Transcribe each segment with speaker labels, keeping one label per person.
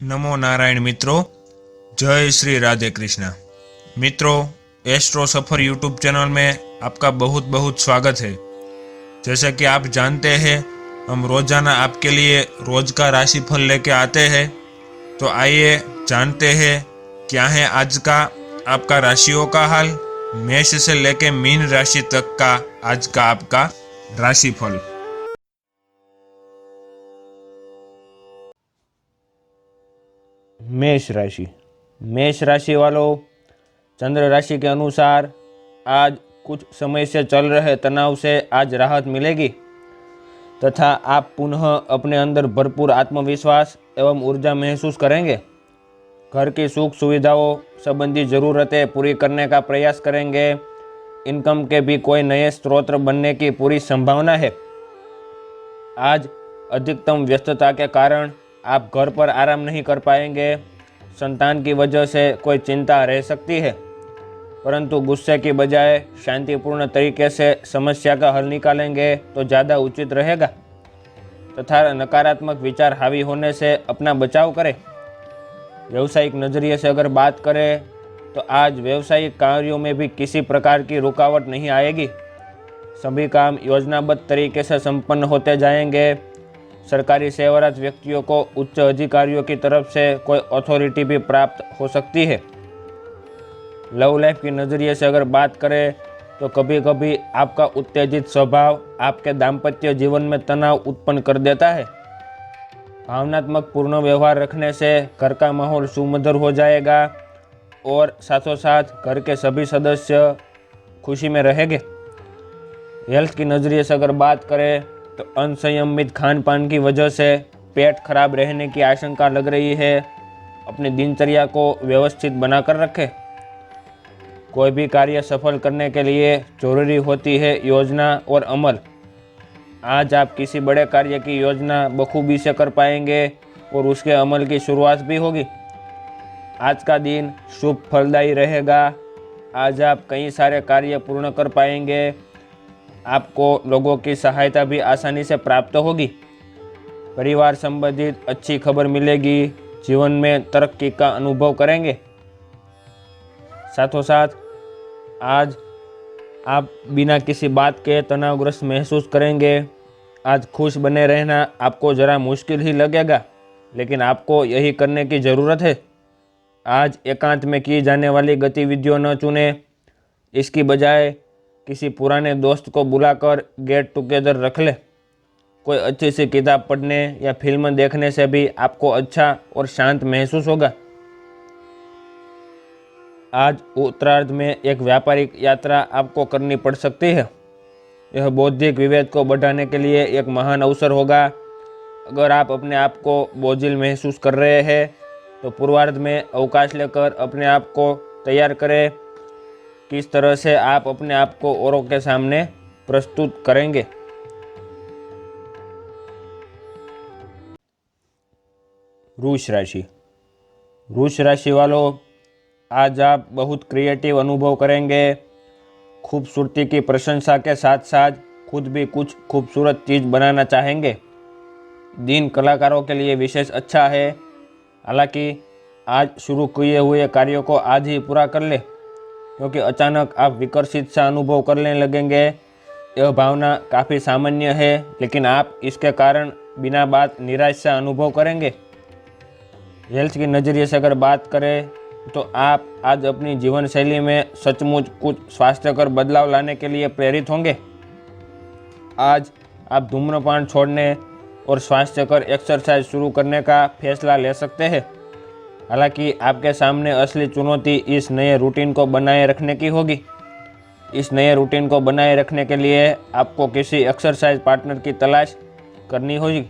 Speaker 1: नमो नारायण मित्रों, जय श्री राधे कृष्णा। मित्रों, एस्ट्रो सफर यूट्यूब चैनल में आपका बहुत बहुत स्वागत है। जैसे कि आप जानते हैं, हम रोजाना आपके लिए रोज का राशिफल लेके आते हैं। तो आइए जानते हैं क्या है आज का आपका राशियों का हाल, मेष से लेके मीन राशि तक का आज का आपका राशिफल।
Speaker 2: मेष राशि वालों, चंद्र राशि के अनुसार आज कुछ समय से चल रहे तनाव से आज राहत मिलेगी तथा आप पुनः अपने अंदर भरपूर आत्मविश्वास एवं ऊर्जा महसूस करेंगे। घर की सुख सुविधाओं संबंधी ज़रूरतें पूरी करने का प्रयास करेंगे। इनकम के भी कोई नए स्रोत बनने की पूरी संभावना है। आज अधिकतम व्यस्तता के कारण आप घर पर आराम नहीं कर पाएंगे। संतान की वजह से कोई चिंता रह सकती है, परंतु गुस्से की बजाय शांतिपूर्ण तरीके से समस्या का हल निकालेंगे तो ज़्यादा उचित रहेगा तथा नकारात्मक विचार हावी होने से अपना बचाव करें। व्यवसायिक नज़रिए से अगर बात करें तो आज व्यवसायिक कार्यों में भी किसी प्रकार की रुकावट नहीं आएगी। सभी काम योजनाबद्ध तरीके से संपन्न होते जाएंगे। सरकारी सेवारत व्यक्तियों को उच्च अधिकारियों की तरफ से कोई अथॉरिटी भी प्राप्त हो सकती है। लव लाइफ की नज़रिए से अगर बात करें तो कभी कभी आपका उत्तेजित स्वभाव आपके दाम्पत्य जीवन में तनाव उत्पन्न कर देता है। भावनात्मक पूर्ण व्यवहार रखने से घर का माहौल सुमधुर हो जाएगा और साथों साथ घर के सभी सदस्य खुशी में रहेंगे। हेल्थ की नज़रिए से अगर बात करें तो अनसंयमित खान पान की वजह से पेट खराब रहने की आशंका लग रही है। अपनी दिनचर्या को व्यवस्थित बनाकर रखें। कोई भी कार्य सफल करने के लिए जरूरी होती है योजना और अमल। आज आप किसी बड़े कार्य की योजना बखूबी से कर पाएंगे और उसके अमल की शुरुआत भी होगी। आज का दिन शुभ फलदायी रहेगा। आज आप कई सारे कार्य पूर्ण कर पाएंगे। आपको लोगों की सहायता भी आसानी से प्राप्त होगी। परिवार संबंधित अच्छी खबर मिलेगी। जीवन में तरक्की का अनुभव करेंगे। साथों साथ आज आप बिना किसी बात के तनावग्रस्त महसूस करेंगे। आज खुश बने रहना आपको ज़रा मुश्किल ही लगेगा, लेकिन आपको यही करने की ज़रूरत है। आज एकांत में की जाने वाली गतिविधियों न चुनें। इसकी बजाय किसी पुराने दोस्त को बुलाकर गेट टुगेदर रख ले। कोई अच्छी सी किताब पढ़ने या फिल्म देखने से भी आपको अच्छा और शांत महसूस होगा। आज उत्तरार्ध में एक व्यापारिक यात्रा आपको करनी पड़ सकती है। यह बौद्धिक विवेक को बढ़ाने के लिए एक महान अवसर होगा। अगर आप अपने आप को बोझिल महसूस कर रहे हैं तो पूर्वार्ध में अवकाश लेकर अपने आप को तैयार करें। किस तरह से आप अपने आप को औरों के सामने प्रस्तुत करेंगे। वृष राशि वालों, आज आप बहुत क्रिएटिव अनुभव करेंगे। खूबसूरती की प्रशंसा के साथ साथ खुद भी कुछ खूबसूरत चीज़ बनाना चाहेंगे। दिन कलाकारों के लिए विशेष अच्छा है। हालांकि आज शुरू किए हुए कार्यों को आज ही पूरा कर ले, क्योंकि अचानक आप विकर्षित सा अनुभव करने लगेंगे। यह भावना काफ़ी सामान्य है, लेकिन आप इसके कारण बिना बात निराश सा अनुभव करेंगे। हेल्थ की नज़रिए से अगर बात करें तो आप आज अपनी जीवन शैली में सचमुच कुछ स्वास्थ्यकर बदलाव लाने के लिए प्रेरित होंगे। आज आप धूम्रपान छोड़ने और स्वास्थ्यकर एक्सरसाइज शुरू करने का फैसला ले सकते हैं। हालांकि आपके सामने असली चुनौती इस नए रूटीन को बनाए रखने की होगी। इस नए रूटीन को बनाए रखने के लिए आपको किसी एक्सरसाइज पार्टनर की तलाश करनी होगी।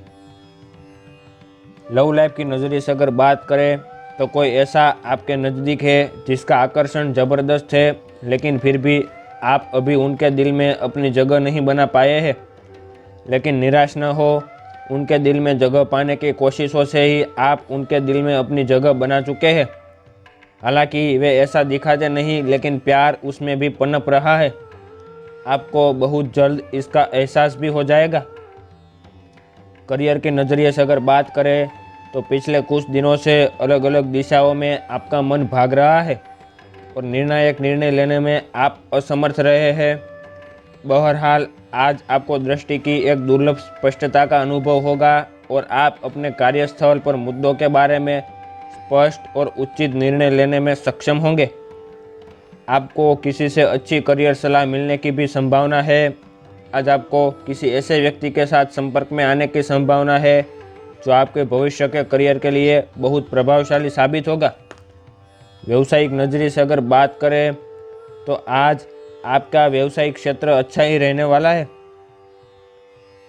Speaker 2: लव लाइफ की नज़रिए से अगर बात करें तो कोई ऐसा आपके नज़दीक है जिसका आकर्षण ज़बरदस्त है, लेकिन फिर भी आप अभी उनके दिल में अपनी जगह नहीं बना पाए हैं। लेकिन निराश न हो, उनके दिल में जगह पाने की कोशिशों से ही आप उनके दिल में अपनी जगह बना चुके हैं। हालांकि वे ऐसा दिखाते नहीं, लेकिन प्यार उसमें भी पनप रहा है। आपको बहुत जल्द इसका एहसास भी हो जाएगा। करियर के नज़रिए से अगर बात करें तो पिछले कुछ दिनों से अलग अलग दिशाओं में आपका मन भाग रहा है और निर्णायक निर्णय लेने में आप असमर्थ रहे हैं। बहरहाल आज आपको दृष्टि की एक दुर्लभ स्पष्टता का अनुभव होगा और आप अपने कार्यस्थल पर मुद्दों के बारे में स्पष्ट और उचित निर्णय लेने में सक्षम होंगे। आपको किसी से अच्छी करियर सलाह मिलने की भी संभावना है। आज आपको किसी ऐसे व्यक्ति के साथ संपर्क में आने की संभावना है जो आपके भविष्य के करियर के लिए बहुत प्रभावशाली साबित होगा। व्यवसायिक नज़रिए से अगर बात करें तो आज आपका व्यवसायिक क्षेत्र अच्छा ही रहने वाला है।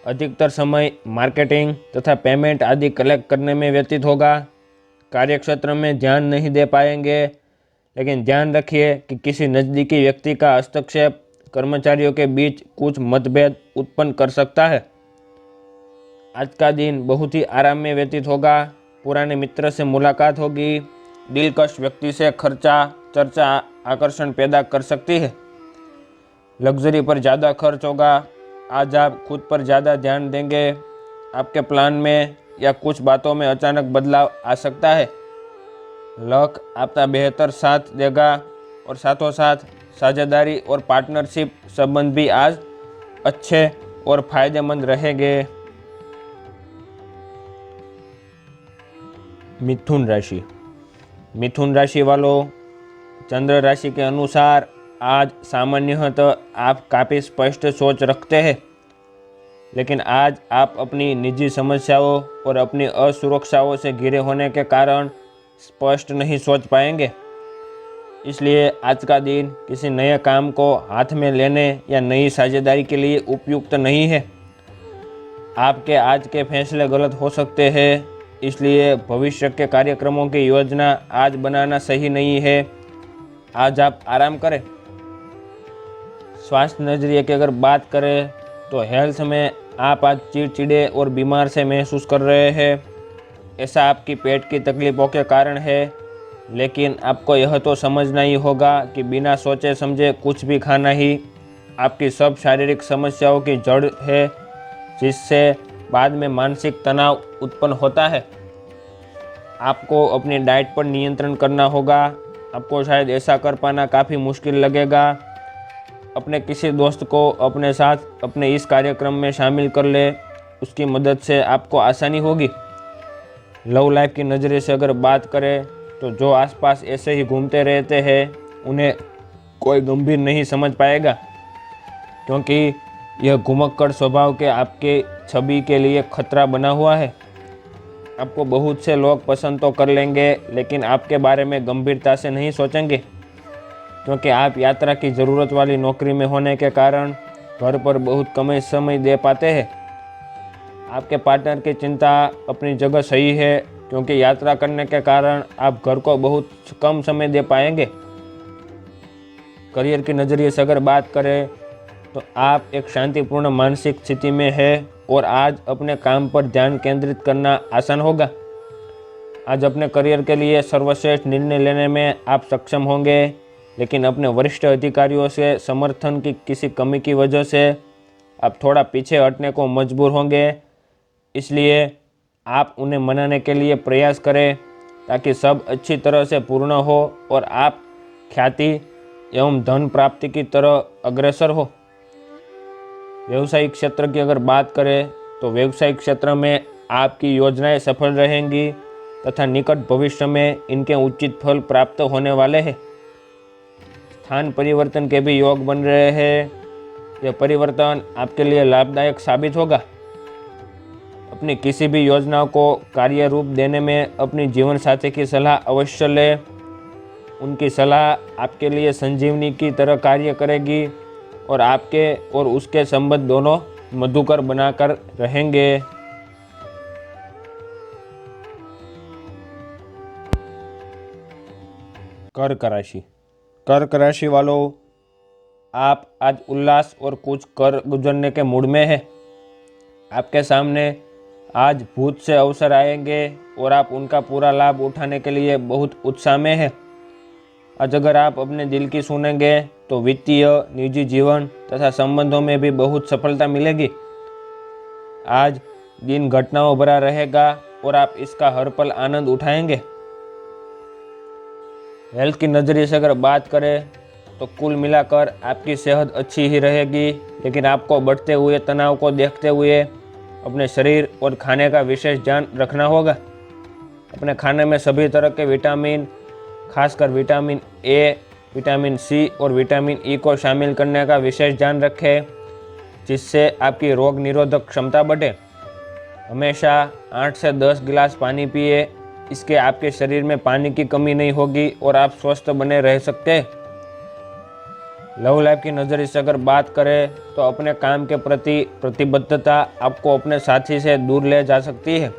Speaker 2: अधिकतर समय मार्केटिंग तथा पेमेंट आदि कलेक्ट करने में व्यतीत होगा। कार्यक्षेत्र में ध्यान नहीं दे पाएंगे, लेकिन ध्यान रखिए कि किसी नज़दीकी व्यक्ति का हस्तक्षेप कर्मचारियों के बीच कुछ मतभेद उत्पन्न कर सकता है। आज का दिन बहुत ही आराम में व्यतीत होगा। पुराने मित्र से मुलाकात होगी। दिलकश व्यक्ति से चर्चा आकर्षण पैदा कर सकती है। लग्जरी पर ज़्यादा खर्च होगा। आज आप खुद पर ज़्यादा ध्यान देंगे। आपके प्लान में या कुछ बातों में अचानक बदलाव आ सकता है। लक आपका बेहतर साथ देगा और साथों साथ साझेदारी और पार्टनरशिप संबंध भी आज अच्छे और फायदेमंद रहेंगे। मिथुन राशि वालों, चंद्र राशि के अनुसार आज सामान्यतः आप काफ़ी स्पष्ट सोच रखते हैं, लेकिन आज आप अपनी निजी समस्याओं और अपनी असुरक्षाओं से घिरे होने के कारण स्पष्ट नहीं सोच पाएंगे। इसलिए आज का दिन किसी नए काम को हाथ में लेने या नई साझेदारी के लिए उपयुक्त नहीं है। आपके आज के फैसले गलत हो सकते हैं, इसलिए भविष्य के कार्यक्रमों की योजना आज बनाना सही नहीं है। आज आप आराम करें। स्वास्थ्य नजरिए की अगर बात करें तो हेल्थ में आप आज चिड़चिड़े और बीमार से महसूस कर रहे हैं। ऐसा आपकी पेट की तकलीफ़ों के कारण है, लेकिन आपको यह तो समझना ही होगा कि बिना सोचे समझे कुछ भी खाना ही आपकी सब शारीरिक समस्याओं की जड़ है, जिससे बाद में मानसिक तनाव उत्पन्न होता है। आपको अपनी डाइट पर नियंत्रण करना होगा। आपको शायद ऐसा कर पाना काफ़ी मुश्किल लगेगा। अपने किसी दोस्त को अपने साथ अपने इस कार्यक्रम में शामिल कर ले, उसकी मदद से आपको आसानी होगी। लव लाइफ की नज़रिए से अगर बात करें तो जो आसपास ऐसे ही घूमते रहते हैं उन्हें कोई गंभीर नहीं समझ पाएगा, क्योंकि यह घुमक्कड़ स्वभाव के आपके छवि के लिए खतरा बना हुआ है। आपको बहुत से लोग पसंद तो कर लेंगे, लेकिन आपके बारे में गंभीरता से नहीं सोचेंगे, क्योंकि आप यात्रा की ज़रूरत वाली नौकरी में होने के कारण घर पर बहुत कम समय दे पाते हैं। आपके पार्टनर की चिंता अपनी जगह सही है, क्योंकि यात्रा करने के कारण आप घर को बहुत कम समय दे पाएंगे। करियर की नज़रिए से अगर बात करें तो आप एक शांतिपूर्ण मानसिक स्थिति में हैं और आज अपने काम पर ध्यान केंद्रित करना आसान होगा। आज अपने करियर के लिए सर्वश्रेष्ठ निर्णय लेने में आप सक्षम होंगे, लेकिन अपने वरिष्ठ अधिकारियों से समर्थन की किसी कमी की वजह से आप थोड़ा पीछे हटने को मजबूर होंगे। इसलिए आप उन्हें मनाने के लिए प्रयास करें ताकि सब अच्छी तरह से पूर्ण हो और आप ख्याति एवं धन प्राप्ति की तरह अग्रसर हो। व्यवसायिक क्षेत्र की अगर बात करें तो व्यवसायिक क्षेत्र में आपकी योजनाएं सफल रहेंगी तथा निकट भविष्य में इनके उचित फल प्राप्त होने वाले हैं। स्थान परिवर्तन के भी योग बन रहे हैं। यह परिवर्तन आपके लिए लाभदायक साबित होगा। अपनी किसी भी योजना को कार्य रूप देने में अपनी जीवन साथी की सलाह अवश्य लें। उनकी सलाह आपके लिए संजीवनी की तरह कार्य करेगी और आपके और उसके संबंध दोनों मधुकर बनाकर रहेंगे। कर्क राशि वालों, आप आज उल्लास और कुछ कर गुजरने के मूड में हैं। आपके सामने आज भूत से अवसर आएंगे और आप उनका पूरा लाभ उठाने के लिए बहुत उत्साह में हैं। आज अगर आप अपने दिल की सुनेंगे तो वित्तीय, निजी जीवन तथा संबंधों में भी बहुत सफलता मिलेगी। आज दिन घटनाओं भरा रहेगा और आप इसका हर पल आनंद उठाएंगे। हेल्थ की नज़रिए से अगर बात करें तो कुल मिलाकर आपकी सेहत अच्छी ही रहेगी, लेकिन आपको बढ़ते हुए तनाव को देखते हुए अपने शरीर और खाने का विशेष ध्यान रखना होगा। अपने खाने में सभी तरह के विटामिन, खासकर विटामिन ए, विटामिन सी और विटामिन ई को शामिल करने का विशेष ध्यान रखें, जिससे आपकी रोग निरोधक क्षमता बढ़े। हमेशा 8 से 10 गिलास पानी पिए, इसके आपके शरीर में पानी की कमी नहीं होगी और आप स्वस्थ बने रह सकते हैं। लव लाइफ की नज़रिए से अगर बात करें तो अपने काम के प्रति प्रतिबद्धता आपको अपने साथी से दूर ले जा सकती है।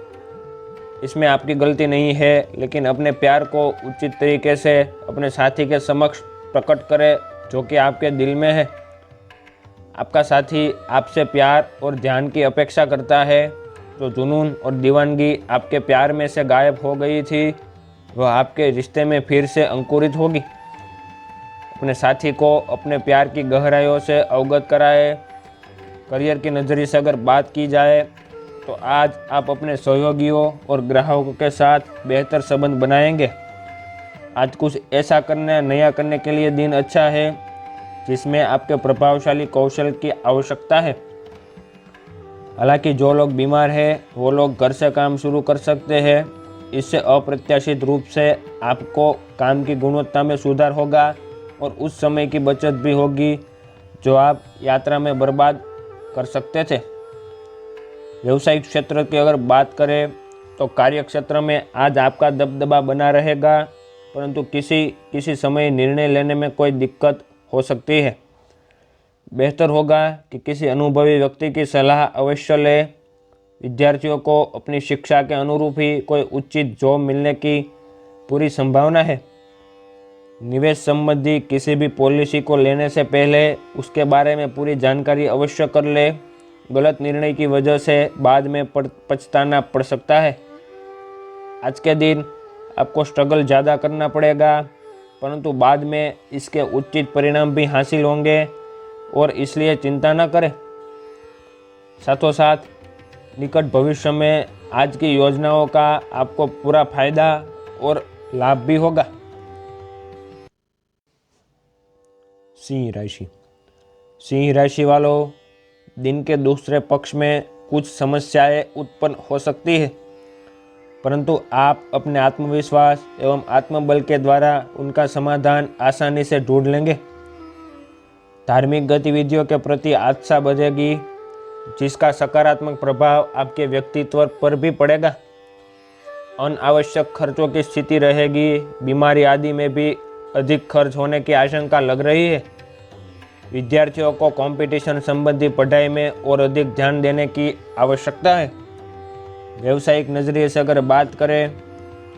Speaker 2: इसमें आपकी गलती नहीं है, लेकिन अपने प्यार को उचित तरीके से अपने साथी के समक्ष प्रकट करें जो कि आपके दिल में है। आपका साथी आपसे प्यार और ध्यान की अपेक्षा करता है। जो जुनून और दीवानगी आपके प्यार में से गायब हो गई थी, वह आपके रिश्ते में फिर से अंकुरित होगी। अपने साथी को अपने प्यार की गहराइयों से अवगत कराए। करियर की नज़रिए से अगर बात की जाए तो आज आप अपने सहयोगियों और ग्राहकों के साथ बेहतर संबंध बनाएंगे। आज कुछ ऐसा नया करने के लिए दिन अच्छा है जिसमें आपके प्रभावशाली कौशल की आवश्यकता है। हालांकि जो लोग बीमार हैं वो लोग घर से काम शुरू कर सकते हैं। इससे अप्रत्याशित रूप से आपको काम की गुणवत्ता में सुधार होगा और उस समय की बचत भी होगी जो आप यात्रा में बर्बाद कर सकते थे। व्यवसायिक क्षेत्र की अगर बात करें तो कार्य क्षेत्र में आज आपका दबदबा बना रहेगा, परंतु किसी समय निर्णय लेने में कोई दिक्कत हो सकती है। बेहतर होगा कि किसी अनुभवी व्यक्ति की सलाह अवश्य लें। विद्यार्थियों को अपनी शिक्षा के अनुरूप ही कोई उचित जॉब मिलने की पूरी संभावना है। निवेश संबंधी किसी भी पॉलिसी को लेने से पहले उसके बारे में पूरी जानकारी अवश्य कर ले। गलत निर्णय की वजह से बाद में पछताना पड़ सकता है। आज के दिन आपको स्ट्रगल ज़्यादा करना पड़ेगा, परंतु बाद में इसके उचित परिणाम भी हासिल होंगे और इसलिए चिंता न करें। साथों साथ निकट भविष्य में आज की योजनाओं का आपको पूरा फायदा और लाभ भी होगा। सिंह राशि वालों, दिन के दूसरे पक्ष में कुछ समस्याएं उत्पन्न हो सकती है, परंतु आप अपने आत्मविश्वास एवं आत्मबल के द्वारा उनका समाधान आसानी से ढूंढ लेंगे। धार्मिक गतिविधियों के प्रति आस्था बढ़ेगी, जिसका सकारात्मक प्रभाव आपके व्यक्तित्व पर भी पड़ेगा। अनावश्यक खर्चों की स्थिति रहेगी। बीमारी आदि में भी अधिक खर्च होने की आशंका लग रही है। विद्यार्थियों को कंपटीशन संबंधी पढ़ाई में और अधिक ध्यान देने की आवश्यकता है। व्यावसायिक नज़रिए से अगर बात करें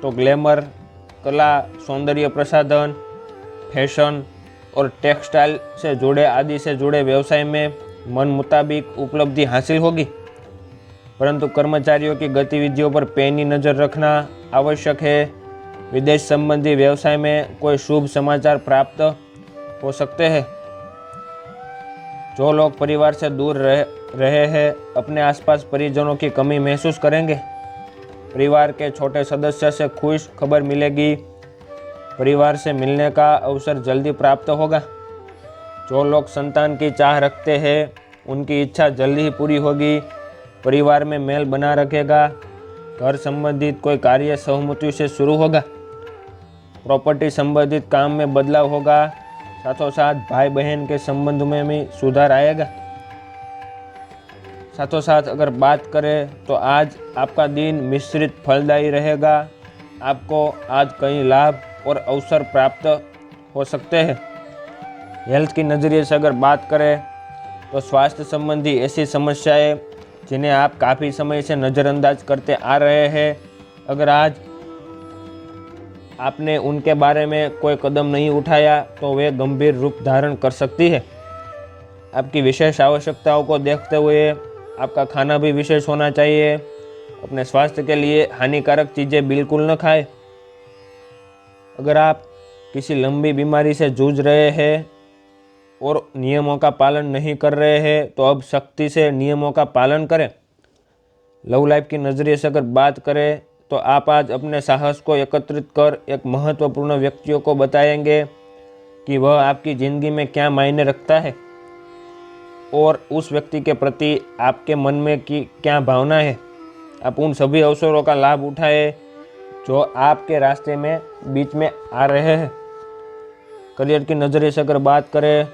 Speaker 2: तो ग्लैमर, कला, सौंदर्य प्रसाधन, फैशन और टेक्सटाइल से जुड़े व्यवसाय में मन मुताबिक उपलब्धि हासिल होगी, परंतु कर्मचारियों की गतिविधियों पर पैनी नज़र रखना आवश्यक है। विदेश संबंधी व्यवसाय में कोई शुभ समाचार प्राप्त हो सकते हैं। जो लोग परिवार से दूर रहे हैं अपने आसपास परिजनों की कमी महसूस करेंगे। परिवार के छोटे सदस्य से खुश खबर मिलेगी। परिवार से मिलने का अवसर जल्दी प्राप्त होगा। जो लोग संतान की चाह रखते हैं उनकी इच्छा जल्दी ही पूरी होगी। परिवार में मेल बना रखेगा। घर संबंधित कोई कार्य सहमति से शुरू होगा। प्रॉपर्टी संबंधित काम में बदलाव होगा। साथों साथ भाई बहन के संबंध में भी सुधार आएगा। साथों साथ अगर बात करें तो आज आपका दिन मिश्रित फलदायी रहेगा। आपको आज कई लाभ और अवसर प्राप्त हो सकते हैं। हेल्थ की नज़रिए से अगर बात करें तो स्वास्थ्य संबंधी ऐसी समस्याएं जिन्हें आप काफ़ी समय से नज़रअंदाज करते आ रहे हैं, अगर आज आपने उनके बारे में कोई कदम नहीं उठाया तो वे गंभीर रूप धारण कर सकती है। आपकी विशेष आवश्यकताओं को देखते हुए आपका खाना भी विशेष होना चाहिए। अपने स्वास्थ्य के लिए हानिकारक चीज़ें बिल्कुल न खाएं। अगर आप किसी लंबी बीमारी से जूझ रहे हैं और नियमों का पालन नहीं कर रहे हैं तो अब सख्ती से नियमों का पालन करें। लव लाइफ की नज़रिए से अगर बात करें तो आप आज अपने साहस को एकत्रित कर एक महत्वपूर्ण व्यक्तियों को बताएंगे कि वह आपकी ज़िंदगी में क्या मायने रखता है और उस व्यक्ति के प्रति आपके मन में की क्या भावना है। आप उन सभी अवसरों का लाभ उठाएं जो आपके रास्ते में बीच में आ रहे हैं। करियर की नज़रिए से अगर बात करें,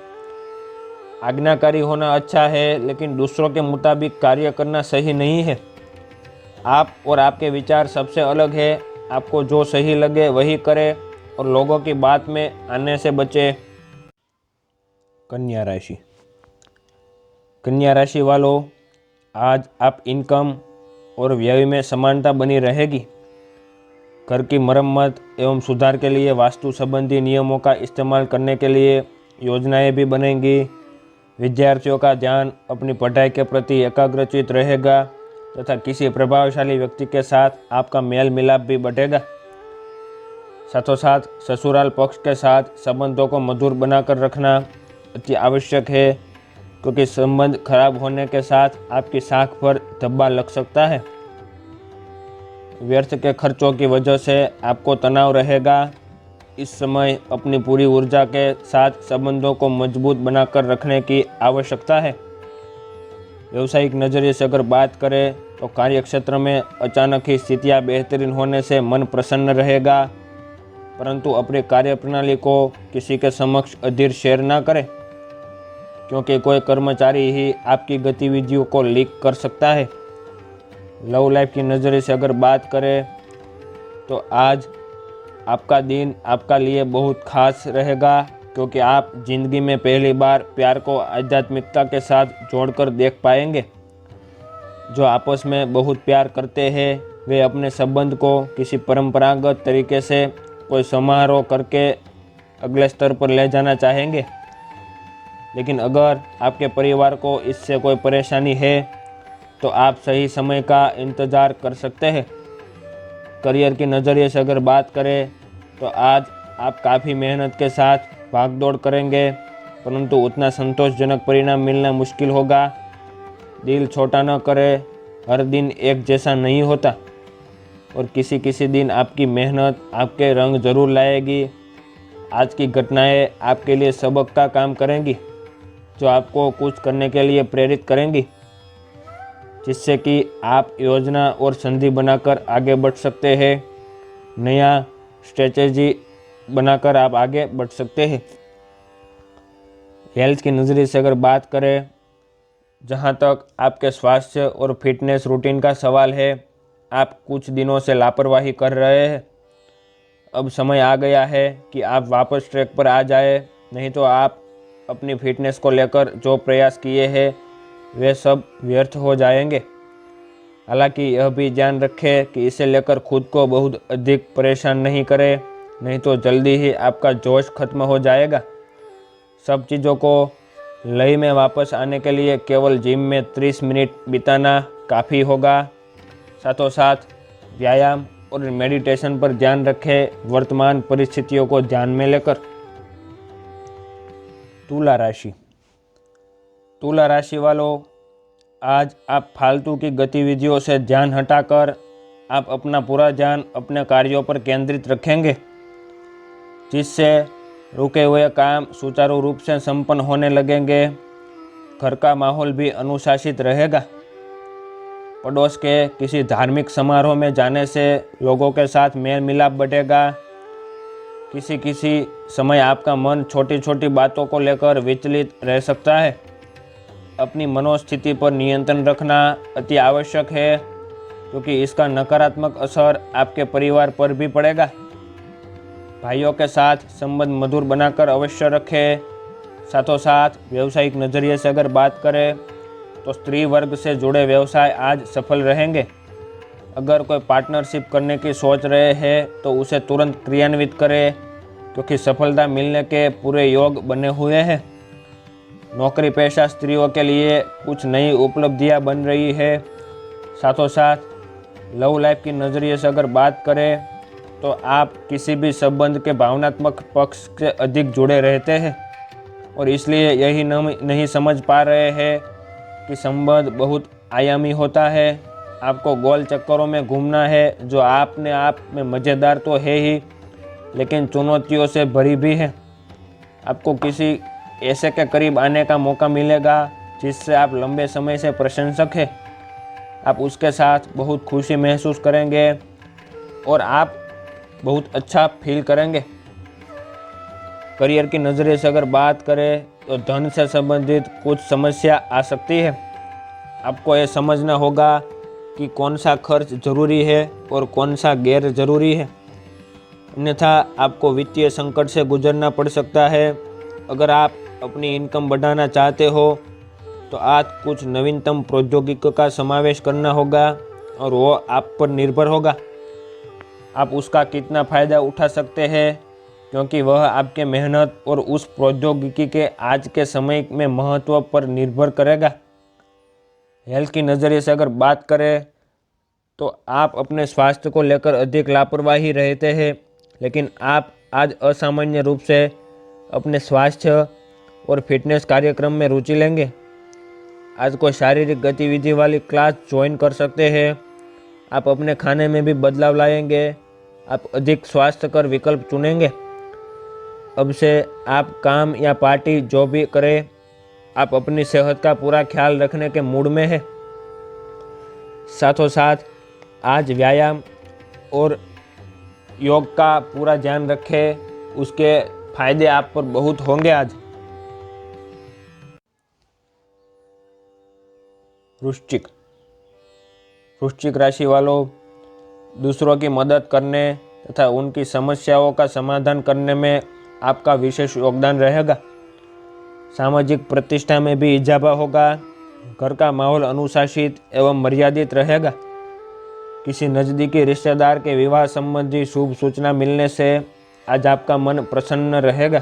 Speaker 2: आज्ञाकारी होना अच्छा है लेकिन दूसरों के मुताबिक कार्य करना सही नहीं है। आप और आपके विचार सबसे अलग है। आपको जो सही लगे वही करें और लोगों की बात में आने से बचें। कन्या राशि। कन्या राशि वालों, आज आप इनकम और व्यय में समानता बनी रहेगी। घर की मरम्मत एवं सुधार के लिए वास्तु संबंधी नियमों का इस्तेमाल करने के लिए योजनाएं भी बनेंगी। विद्यार्थियों का ध्यान अपनी पढ़ाई के प्रति एकाग्रचित रहेगा तथा किसी प्रभावशाली व्यक्ति के साथ आपका मेल मिलाप भी बढ़ेगा। साथों साथ ससुराल पक्ष के साथ संबंधों को मधुर बनाकर रखना अति आवश्यक है, क्योंकि संबंध खराब होने के साथ आपकी साख पर धब्बा लग सकता है। व्यर्थ के खर्चों की वजह से आपको तनाव रहेगा। इस समय अपनी पूरी ऊर्जा के साथ संबंधों को मजबूत बनाकर रखने की आवश्यकता है। व्यवसायिक नज़रिए से अगर बात करें तो कार्यक्षेत्र में अचानक ही स्थितियां बेहतरीन होने से मन प्रसन्न रहेगा, परंतु अपनी कार्यप्रणाली को किसी के समक्ष अधीर शेयर ना करें, क्योंकि कोई कर्मचारी ही आपकी गतिविधियों को लीक कर सकता है। लव लाइफ की नज़रिए से अगर बात करें तो आज आपका दिन आपका लिए बहुत खास रहेगा, क्योंकि आप जिंदगी में पहली बार प्यार को आध्यात्मिकता के साथ जोड़कर देख पाएंगे। जो आपस में बहुत प्यार करते हैं वे अपने संबंध को किसी परंपरागत तरीके से कोई समारोह करके अगले स्तर पर ले जाना चाहेंगे। लेकिन अगर आपके परिवार को इससे कोई परेशानी है तो आप सही समय का इंतज़ार कर सकते हैं। करियर की नज़रिए से अगर बात करें तो आज आप काफ़ी मेहनत के साथ भागदौड़ करेंगे, परंतु उतना संतोषजनक परिणाम मिलना मुश्किल होगा। दिल छोटा न करें, हर दिन एक जैसा नहीं होता और किसी दिन आपकी मेहनत आपके रंग जरूर लाएगी। आज की घटनाएं आपके लिए सबक का काम करेंगी, जो आपको कुछ करने के लिए प्रेरित करेंगी, जिससे कि आप योजना और संधि बनाकर आगे बढ़ सकते हैं। नया स्ट्रेटेजी बनाकर आप आगे बढ़ सकते हैं। हेल्थ की नज़रिए से अगर बात करें, जहां तक आपके स्वास्थ्य और फिटनेस रूटीन का सवाल है, आप कुछ दिनों से लापरवाही कर रहे हैं। अब समय आ गया है कि आप वापस ट्रैक पर आ जाए, नहीं तो आप अपनी फिटनेस को लेकर जो प्रयास किए हैं वे सब व्यर्थ हो जाएंगे। हालांकि यह भी ध्यान रखें कि इसे लेकर खुद को बहुत अधिक परेशान नहीं करें, नहीं तो जल्दी ही आपका जोश खत्म हो जाएगा। सब चीज़ों को लय में वापस आने के लिए केवल जिम में 30 मिनट बिताना काफ़ी होगा। साथों साथ व्यायाम और मेडिटेशन पर ध्यान रखें, वर्तमान परिस्थितियों को ध्यान में लेकर। तुला राशि। तुला राशि वालों, आज आप फालतू की गतिविधियों से ध्यान हटाकर आप अपना पूरा ध्यान अपने कार्यों पर केंद्रित रखेंगे, जिससे रुके हुए काम सुचारू रूप से संपन्न होने लगेंगे। घर का माहौल भी अनुशासित रहेगा। पड़ोस के किसी धार्मिक समारोह में जाने से लोगों के साथ मेल मिलाप बढ़ेगा। किसी समय आपका मन छोटी छोटी बातों को लेकर विचलित रह सकता है। अपनी मनोस्थिति पर नियंत्रण रखना अति आवश्यक है, क्योंकि इसका नकारात्मक असर आपके परिवार पर भी पड़ेगा। भाइयों के साथ संबंध मधुर बनाकर अवश्य रखें। साथों साथ व्यवसायिक नज़रिए से अगर बात करें तो स्त्री वर्ग से जुड़े व्यवसाय आज सफल रहेंगे। अगर कोई पार्टनरशिप करने की सोच रहे हैं तो उसे तुरंत क्रियान्वित करें, क्योंकि सफलता मिलने के पूरे योग बने हुए हैं। नौकरी पेशा स्त्रियों के लिए कुछ नई उपलब्धियां बन रही है। साथों साथ लव लाइफ की नज़रिए से अगर बात करें तो आप किसी भी संबंध के भावनात्मक पक्ष से अधिक जुड़े रहते हैं और इसलिए यही नहीं समझ पा रहे हैं कि संबंध बहुत आयामी होता है। आपको गोल चक्करों में घूमना है, जो आपने आप में मज़ेदार तो है ही, लेकिन चुनौतियों से भरी भी है। आपको किसी ऐसे के करीब आने का मौका मिलेगा जिससे आप लंबे समय से प्रशंसक हैं। आप उसके साथ बहुत खुशी महसूस करेंगे और आप बहुत अच्छा फील करेंगे। करियर की नज़रिए से अगर बात करें तो धन से संबंधित कुछ समस्या आ सकती है। आपको ये समझना होगा कि कौन सा खर्च ज़रूरी है और कौन सा गैर ज़रूरी है, अन्यथा आपको वित्तीय संकट से गुजरना पड़ सकता है। अगर आप अपनी इनकम बढ़ाना चाहते हो तो आज कुछ नवीनतम प्रौद्योगिकी का समावेश करना होगा और वो आप पर निर्भर होगा। आप उसका कितना फ़ायदा उठा सकते हैं, क्योंकि वह आपके मेहनत और उस प्रौद्योगिकी के आज के समय में महत्व पर निर्भर करेगा। हेल्थ की नज़रिए से अगर बात करें तो आप अपने स्वास्थ्य को लेकर अधिक लापरवाही रहते हैं, लेकिन आप आज असामान्य रूप से अपने स्वास्थ्य और फिटनेस कार्यक्रम में रुचि लेंगे। आज कोई शारीरिक गतिविधि वाली क्लास ज्वाइन कर सकते हैं। आप अपने खाने में भी बदलाव लाएंगे। आप अधिक स्वास्थ्यकर विकल्प चुनेंगे। अब से आप काम या पार्टी जो भी करें, आप अपनी सेहत का पूरा ख्याल रखने के मूड में हैं। साथों साथ आज व्यायाम और योग का पूरा ध्यान रखें, उसके फायदे आप पर बहुत होंगे। आज वृश्चिक राशि वालों, दूसरों की मदद करने तथा उनकी समस्याओं का समाधान करने में आपका विशेष योगदान रहेगा। सामाजिक प्रतिष्ठा में भी इजाफा होगा। घर का माहौल अनुशासित एवं मर्यादित रहेगा। किसी नज़दीकी रिश्तेदार के विवाह संबंधी शुभ सूचना मिलने से आज आपका मन प्रसन्न रहेगा,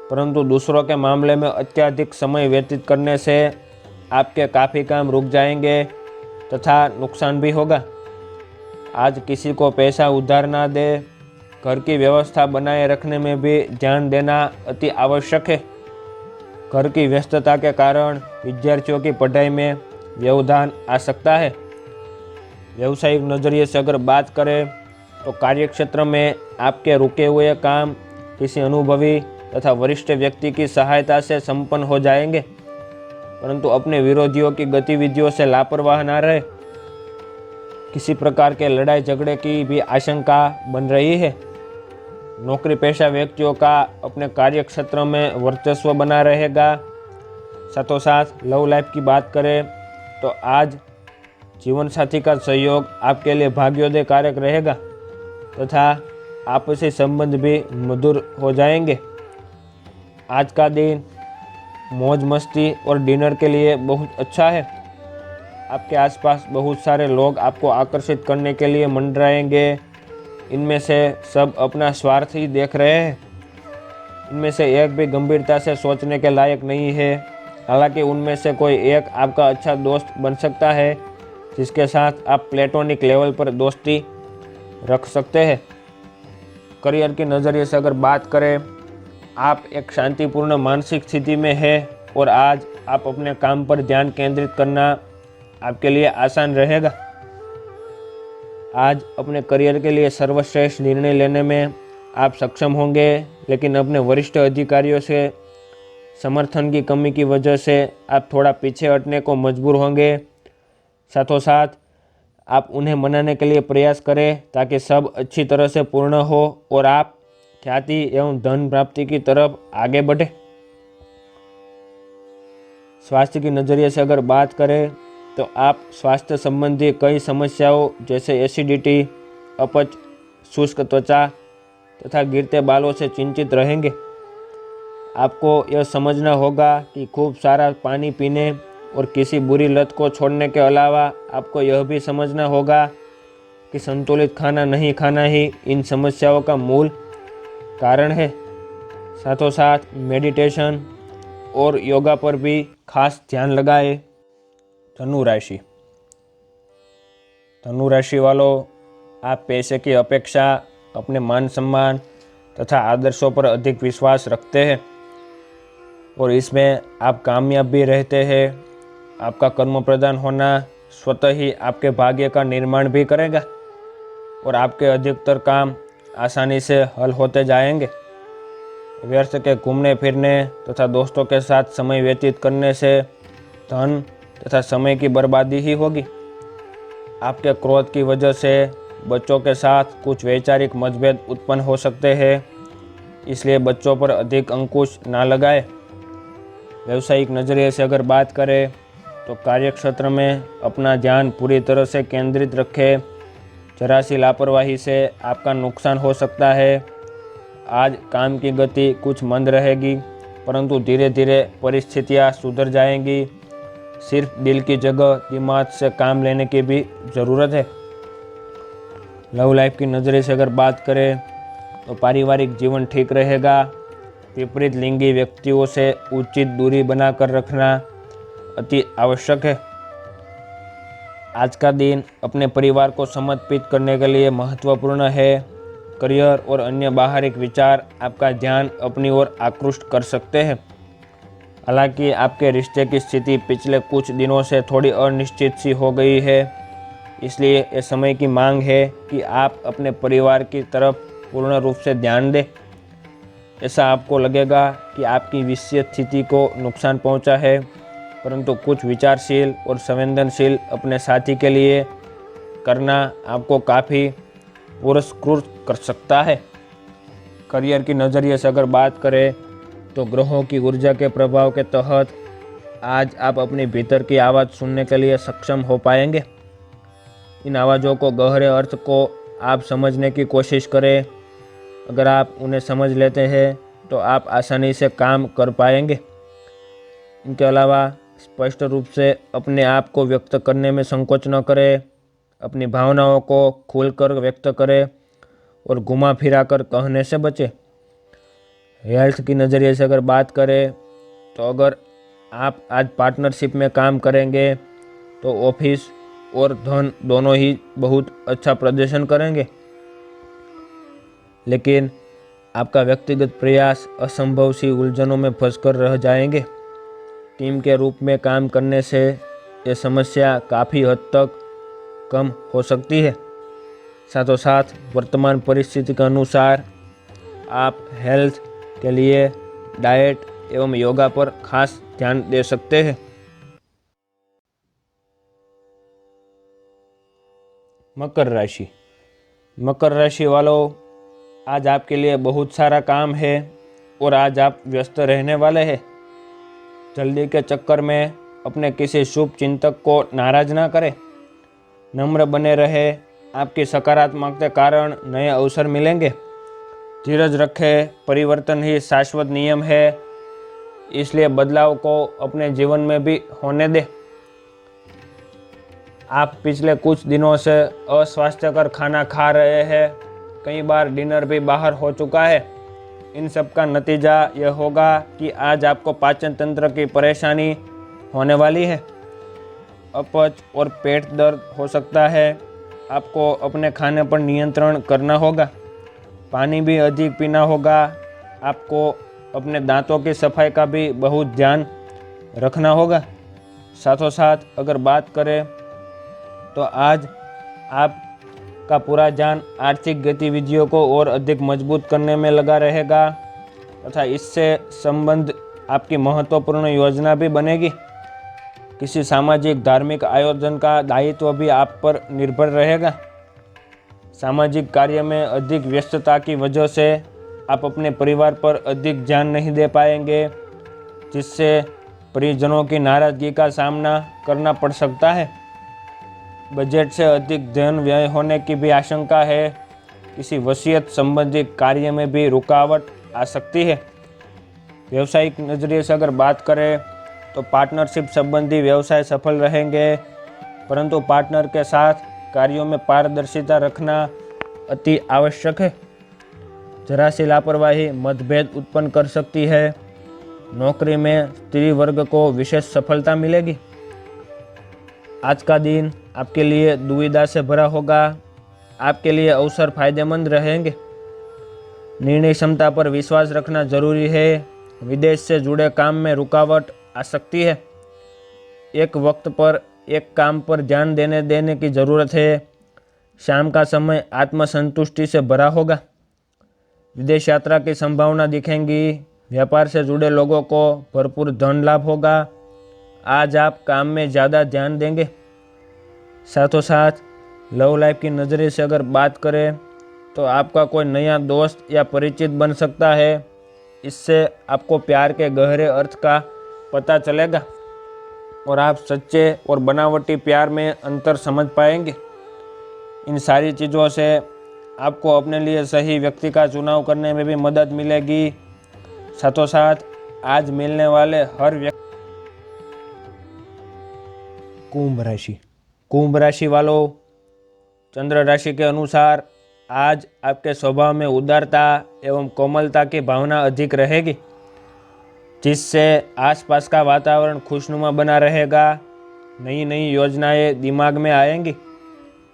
Speaker 2: परंतु दूसरों के मामले में अत्यधिक समय व्यतीत करने से आपके काफ़ी काम रुक जाएंगे तथा नुकसान भी होगा। आज किसी को पैसा उधार ना दे। घर की व्यवस्था बनाए रखने में भी ध्यान देना अति आवश्यक है। घर की व्यस्तता के कारण विद्यार्थियों की पढ़ाई में व्यवधान आ सकता है। व्यावसायिक नज़रिए से अगर बात करें तो कार्यक्षेत्र में आपके रुके हुए काम किसी अनुभवी तथा वरिष्ठ व्यक्ति की सहायता से संपन्न हो जाएंगे, परंतु अपने विरोधियों की गतिविधियों से लापरवाह ना रहे। किसी प्रकार के लड़ाई झगड़े की भी आशंका बन रही है। नौकरी पेशा व्यक्तियों का अपने कार्य क्षेत्र में वर्चस्व बना रहेगा। साथों साथ लव लाइफ की बात करें तो आज जीवन साथी का सहयोग आपके लिए भाग्योदय कारक रहेगा तथा आपसी संबंध भी मधुर हो जाएंगे। आज का दिन मौज मस्ती और डिनर के लिए बहुत अच्छा है। आपके आसपास बहुत सारे लोग आपको आकर्षित करने के लिए मंडराएंगे। इनमें से सब अपना स्वार्थ ही देख रहे हैं। इनमें से एक भी गंभीरता से सोचने के लायक नहीं है। हालांकि उनमें से कोई एक आपका अच्छा दोस्त बन सकता है, जिसके साथ आप प्लेटोनिक लेवल पर दोस्ती रख सकते हैं। करियर के नज़रिए से अगर बात करें, आप एक शांतिपूर्ण मानसिक स्थिति में है और आज आप अपने काम पर ध्यान केंद्रित करना आपके लिए आसान रहेगा। आज अपने करियर के लिए सर्वश्रेष्ठ निर्णय लेने में आप सक्षम होंगे, लेकिन अपने वरिष्ठ अधिकारियों से समर्थन की कमी की वजह से आप थोड़ा पीछे हटने को मजबूर होंगे। साथों साथ आप उन्हें मनाने के लिए प्रयास करें ताकि सब अच्छी तरह से पूर्ण हो और आप ख्याति एवं धन प्राप्ति की तरफ आगे बढ़े। स्वास्थ्य की नज़रिए से अगर बात करें तो आप स्वास्थ्य संबंधी कई समस्याओं जैसे एसिडिटी, अपच, शुष्क त्वचा तथा गिरते बालों से चिंतित रहेंगे। आपको यह समझना होगा कि खूब सारा पानी पीने और किसी बुरी लत को छोड़ने के अलावा आपको यह भी समझना होगा कि संतुलित खाना नहीं खाना ही इन समस्याओं का मूल कारण है। साथों साथ मेडिटेशन और योगा पर भी खास ध्यान लगाएं। धनु राशि वालों, आप पैसे की अपेक्षा अपने मान सम्मान तथा आदर्शों पर अधिक विश्वास रखते हैं और इसमें आप कामयाब भी रहते हैं। आपका कर्म प्रधान होना स्वतः ही आपके भाग्य का निर्माण भी करेगा और आपके अधिकतर काम आसानी से हल होते जाएंगे। व्यर्थ के घूमने फिरने तथा दोस्तों के साथ समय व्यतीत करने से धन तथा समय की बर्बादी ही होगी। आपके क्रोध की वजह से बच्चों के साथ कुछ वैचारिक मतभेद उत्पन्न हो सकते हैं, इसलिए बच्चों पर अधिक अंकुश ना लगाए। व्यावसायिक नज़रिए से अगर बात करें तो कार्यक्षेत्र में अपना ध्यान पूरी तरह से केंद्रित रखें। जरा सी लापरवाही से आपका नुकसान हो सकता है। आज काम की गति कुछ मंद रहेगी, परंतु धीरे धीरे परिस्थितियां सुधर जाएंगी। सिर्फ दिल की जगह दिमाग से काम लेने की भी ज़रूरत है। लव लाइफ की नज़रिए से अगर बात करें तो पारिवारिक जीवन ठीक रहेगा। विपरीत लिंगी व्यक्तियों से उचित दूरी बनाकर रखना अति आवश्यक है। आज का दिन अपने परिवार को समर्पित करने के लिए महत्वपूर्ण है। करियर और अन्य बाहरिक विचार आपका ध्यान अपनी ओर आकृष्ट कर सकते हैं। हालांकि आपके रिश्ते की स्थिति पिछले कुछ दिनों से थोड़ी अनिश्चित सी हो गई है, इसलिए ये समय की मांग है कि आप अपने परिवार की तरफ पूर्ण रूप से ध्यान दें। ऐसा आपको लगेगा कि आपकी वित्तीय स्थिति को नुकसान पहुंचा है, परंतु कुछ विचारशील और संवेदनशील अपने साथी के लिए करना आपको काफ़ी पुरस्कृत कर सकता है। करियर की नज़रिए से अगर बात करें तो ग्रहों की ऊर्जा के प्रभाव के तहत आज आप अपने भीतर की आवाज़ सुनने के लिए सक्षम हो पाएंगे। इन आवाज़ों को गहरे अर्थ को आप समझने की कोशिश करें। अगर आप उन्हें समझ लेते हैं तो आप आसानी से काम कर पाएंगे। इनके अलावा स्पष्ट रूप से अपने आप को व्यक्त करने में संकोच न करें। अपनी भावनाओं को खुलकर व्यक्त करें और घुमा फिरा कर कहने से बचें। हेल्थ की नज़रिए से अगर बात करें तो अगर आप आज पार्टनरशिप में काम करेंगे तो ऑफिस और धन दोनों ही बहुत अच्छा प्रदर्शन करेंगे, लेकिन आपका व्यक्तिगत प्रयास असंभव सी उलझनों में फंसकर रह जाएंगे। टीम के रूप में काम करने से ये समस्या काफ़ी हद तक कम हो सकती है। साथों साथ वर्तमान परिस्थिति के अनुसार आप हेल्थ के लिए डाइट एवं योगा पर खास ध्यान दे सकते हैं। मकर राशि। मकर राशि वालों, आज आपके लिए बहुत सारा काम है और आज आप व्यस्त रहने वाले हैं। जल्दी के चक्कर में अपने किसी शुभ चिंतक को नाराज ना करें। नम्र बने रहे। आपकी सकारात्मकता के कारण नए अवसर मिलेंगे। धीरज रखें। परिवर्तन ही शाश्वत नियम है, इसलिए बदलाव को अपने जीवन में भी होने दें। आप पिछले कुछ दिनों से अस्वास्थ्यकर खाना खा रहे हैं। कई बार डिनर भी बाहर हो चुका है। इन सब का नतीजा यह होगा कि आज आपको पाचन तंत्र की परेशानी होने वाली है। अपच और पेट दर्द हो सकता है। आपको अपने खाने पर नियंत्रण करना होगा। पानी भी अधिक पीना होगा। आपको अपने दांतों की सफाई का भी बहुत ध्यान रखना होगा। साथों साथ अगर बात करें तो आज आपका पूरा ध्यान आर्थिक गतिविधियों को और अधिक मजबूत करने में लगा रहेगा तथा इससे संबंध आपकी महत्वपूर्ण योजना भी बनेगी। किसी सामाजिक धार्मिक आयोजन का दायित्व भी आप पर निर्भर रहेगा। सामाजिक कार्य में अधिक व्यस्तता की वजह से आप अपने परिवार पर अधिक ध्यान नहीं दे पाएंगे, जिससे परिजनों की नाराजगी का सामना करना पड़ सकता है। बजट से अधिक धन व्यय होने की भी आशंका है। किसी वसीयत संबंधी कार्य में भी रुकावट आ सकती है। व्यवसायिक नज़रिए से अगर बात करें तो पार्टनरशिप संबंधी व्यवसाय सफल रहेंगे, परंतु पार्टनर के साथ कार्यों में पारदर्शिता रखना अति आवश्यक है। जरा सी लापरवाही मतभेद उत्पन्न कर सकती है। नौकरी में स्त्री वर्ग को विशेष सफलता मिलेगी। आज का दिन आपके लिए दुविधा से भरा होगा। आपके लिए अवसर फायदेमंद रहेंगे। निर्णय क्षमता पर विश्वास रखना जरूरी है। विदेश से जुड़े काम में रुकावट आ सकती है। एक वक्त पर एक काम पर ध्यान देने की ज़रूरत है। शाम का समय आत्मसंतुष्टि से भरा होगा। विदेश यात्रा की संभावना दिखेंगी। व्यापार से जुड़े लोगों को भरपूर धन लाभ होगा। आज आप काम में ज़्यादा ध्यान देंगे। साथों साथ लव लाइफ की नज़रिए से अगर बात करें तो आपका कोई नया दोस्त या परिचित बन सकता है। इससे आपको प्यार के गहरे अर्थ का पता चलेगा और आप सच्चे और बनावटी प्यार में अंतर समझ पाएंगे। इन सारी चीज़ों से आपको अपने लिए सही व्यक्ति का चुनाव करने में भी मदद मिलेगी। साथों साथ आज मिलने वाले हर व्यक्ति। कुंभ राशि वालों, चंद्र राशि के अनुसार आज आपके स्वभाव में उदारता एवं कोमलता की भावना अधिक रहेगी, जिससे आसपास का वातावरण खुशनुमा बना रहेगा। नई नई योजनाएं दिमाग में आएंगी।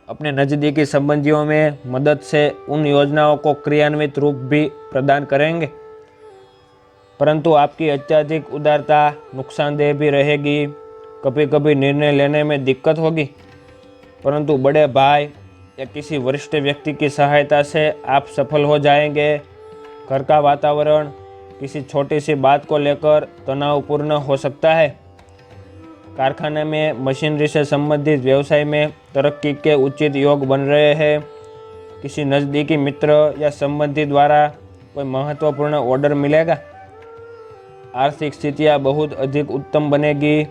Speaker 2: अपने नज़दीकी संबंधियों में मदद से उन योजनाओं को क्रियान्वित रूप भी प्रदान करेंगे, परंतु आपकी अत्यधिक उदारता नुकसानदेह भी रहेगी। कभी कभी निर्णय लेने में दिक्कत होगी, परंतु बड़े भाई या किसी वरिष्ठ व्यक्ति की सहायता से आप सफल हो जाएंगे। घर का वातावरण किसी छोटी सी बात को लेकर तनावपूर्ण हो सकता है। कारखाने में मशीनरी से संबंधित व्यवसाय में तरक्की के उचित योग बन रहे हैं। किसी नज़दीकी मित्र या संबंधी द्वारा कोई महत्वपूर्ण ऑर्डर मिलेगा। आर्थिक स्थितियाँ बहुत अधिक उत्तम बनेगी।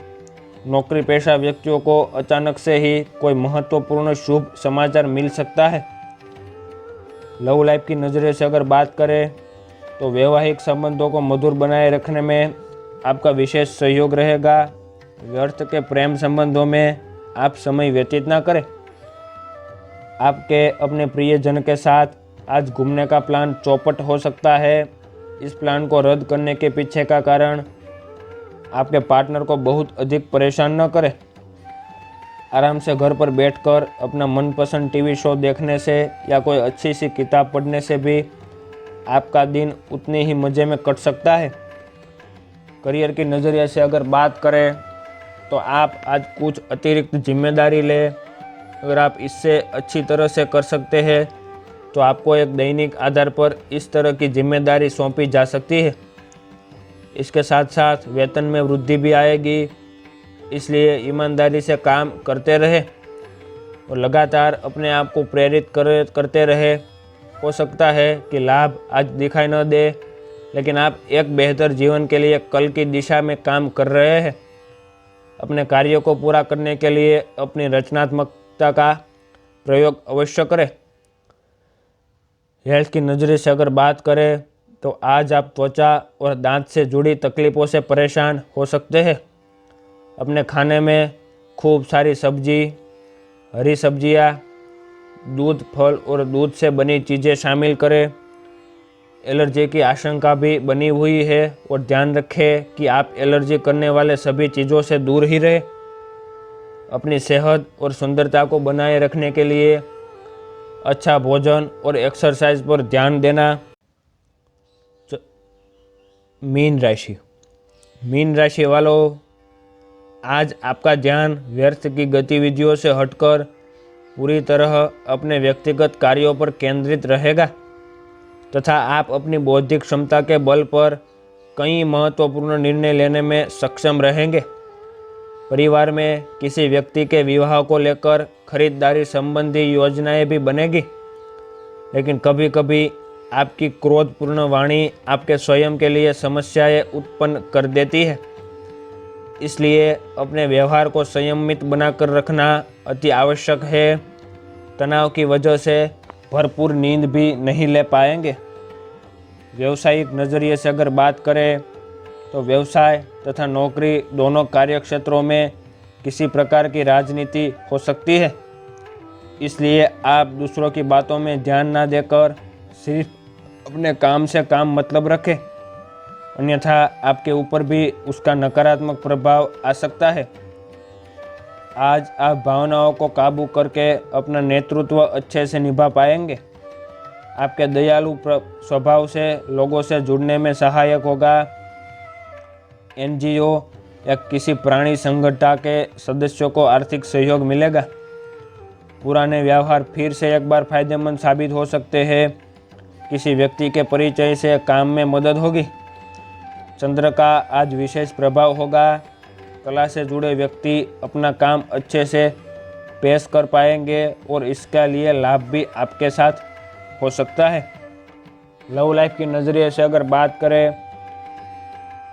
Speaker 2: नौकरी पेशा व्यक्तियों को अचानक से ही कोई महत्वपूर्ण शुभ समाचार मिल सकता है। लव लाइफ की नज़रिए से अगर बात करें तो वैवाहिक संबंधों को मधुर बनाए रखने में आपका विशेष सहयोग रहेगा। व्यर्थ के प्रेम संबंधों में आप समय व्यतीत ना करें। आपके अपने प्रियजन के साथ आज घूमने का प्लान चौपट हो सकता है। इस प्लान को रद्द करने के पीछे का कारण आपके पार्टनर को बहुत अधिक परेशान न करे। आराम से घर पर बैठकर अपना मनपसंद टीवी शो देखने से या कोई अच्छी सी किताब पढ़ने से भी आपका दिन उतने ही मज़े में कट सकता है। करियर की नज़रिए से अगर बात करें तो आप आज कुछ अतिरिक्त जिम्मेदारी लें। अगर आप इससे अच्छी तरह से कर सकते हैं तो आपको एक दैनिक आधार पर इस तरह की जिम्मेदारी सौंपी जा सकती है। इसके साथ साथ वेतन में वृद्धि भी आएगी, इसलिए ईमानदारी से काम करते रहे और लगातार अपने आप को प्रेरित करते रहे। हो सकता है कि लाभ आज दिखाई न दे, लेकिन आप एक बेहतर जीवन के लिए कल की दिशा में काम कर रहे हैं। अपने कार्यों को पूरा करने के लिए अपनी रचनात्मकता का प्रयोग अवश्य करें। हेल्थ की नज़रिए से अगर बात करें तो आज आप त्वचा और दांत से जुड़ी तकलीफ़ों से परेशान हो सकते हैं। अपने खाने में खूब सारी सब्जी, हरी सब्जियां, दूध, फल और दूध से बनी चीज़ें शामिल करें। एलर्जी की आशंका भी बनी हुई है और ध्यान रखें कि आप एलर्जी करने वाले सभी चीज़ों से दूर ही रहें। अपनी सेहत और सुंदरता को बनाए रखने के लिए अच्छा भोजन और एक्सरसाइज पर ध्यान देना। मीन राशि वालों, आज आपका ध्यान व्यर्थ की गतिविधियों से हटकर पूरी तरह अपने व्यक्तिगत कार्यों पर केंद्रित रहेगा तथा आप अपनी बौद्धिक क्षमता के बल पर कई महत्वपूर्ण निर्णय लेने में सक्षम रहेंगे। परिवार में किसी व्यक्ति के विवाह को लेकर खरीदारी संबंधी योजनाएं भी बनेगी, लेकिन कभी कभी आपकी क्रोधपूर्ण वाणी आपके स्वयं के लिए समस्याएं उत्पन्न कर देती है। इसलिए अपने व्यवहार को संयमित बनाकर रखना अति आवश्यक है। तनाव की वजह से भरपूर नींद भी नहीं ले पाएंगे। व्यवसायिक नज़रिए से अगर बात करें तो व्यवसाय तथा नौकरी दोनों कार्यक्षेत्रों में किसी प्रकार की राजनीति हो सकती है। इसलिए आप दूसरों की बातों में ध्यान ना देकर सिर्फ अपने काम से काम मतलब रखें, अन्यथा आपके ऊपर भी उसका नकारात्मक प्रभाव आ सकता है। आज आप भावनाओं को काबू करके अपना नेतृत्व अच्छे से निभा पाएंगे। आपके दयालु स्वभाव से लोगों से जुड़ने में सहायक होगा। एनजीओ या किसी प्राणी संगठन के सदस्यों को आर्थिक सहयोग मिलेगा। पुराने व्यवहार फिर से एक बार फायदेमंद साबित हो सकते हैं। किसी व्यक्ति के परिचय से काम में मदद होगी। चंद्र का आज विशेष प्रभाव होगा। कला से जुड़े व्यक्ति अपना काम अच्छे से पेश कर पाएंगे और इसके लिए लाभ भी आपके साथ हो सकता है। लव लाइफ की नज़रिए से अगर बात करें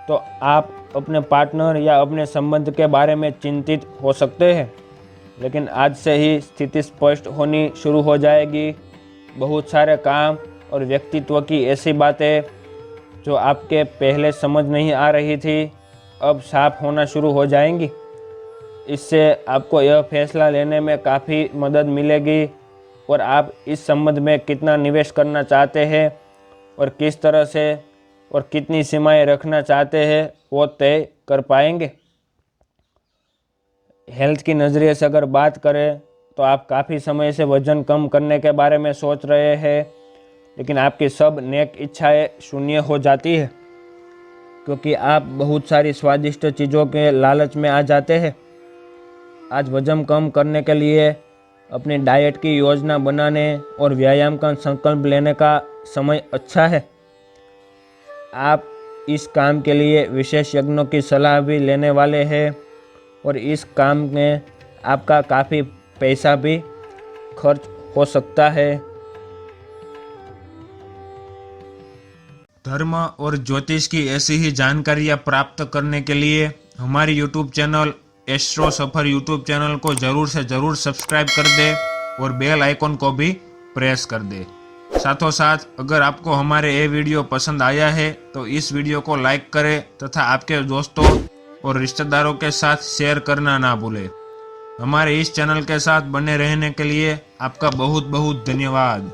Speaker 2: तो आप अपने पार्टनर या अपने संबंध के बारे में चिंतित हो सकते हैं, लेकिन आज से ही स्थिति स्पष्ट होनी शुरू हो जाएगी। बहुत सारे काम और व्यक्तित्व की ऐसी बातें जो आपके पहले समझ नहीं आ रही थी, अब साफ होना शुरू हो जाएंगी। इससे आपको यह फैसला लेने में काफ़ी मदद मिलेगी और आप इस संबंध में कितना निवेश करना चाहते हैं और किस तरह से और कितनी सीमाएं रखना चाहते हैं वो तय कर पाएंगे। हेल्थ की नज़रिए से अगर बात करें तो आप काफ़ी समय से वज़न कम करने के बारे में सोच रहे हैं, लेकिन आपकी सब नेक इच्छाएं शून्य हो जाती है क्योंकि आप बहुत सारी स्वादिष्ट चीज़ों के लालच में आ जाते हैं। आज वज़न कम करने के लिए अपनी डाइट की योजना बनाने और व्यायाम का संकल्प लेने का समय अच्छा है। आप इस काम के लिए विशेषज्ञों की सलाह भी लेने वाले हैं और इस काम में आपका काफ़ी पैसा भी खर्च हो सकता है।
Speaker 1: धर्म और ज्योतिष की ऐसी ही जानकारियाँ प्राप्त करने के लिए हमारी यूट्यूब चैनल एस्ट्रो सफर यूट्यूब चैनल को ज़रूर से ज़रूर सब्सक्राइब कर दे और बेल आइकॉन को भी प्रेस कर दे। साथों साथ अगर आपको हमारे ये वीडियो पसंद आया है तो इस वीडियो को लाइक करें तथा आपके दोस्तों और रिश्तेदारों के साथ शेयर करना ना भूलें। हमारे इस चैनल के साथ बने रहने के लिए आपका बहुत बहुत धन्यवाद।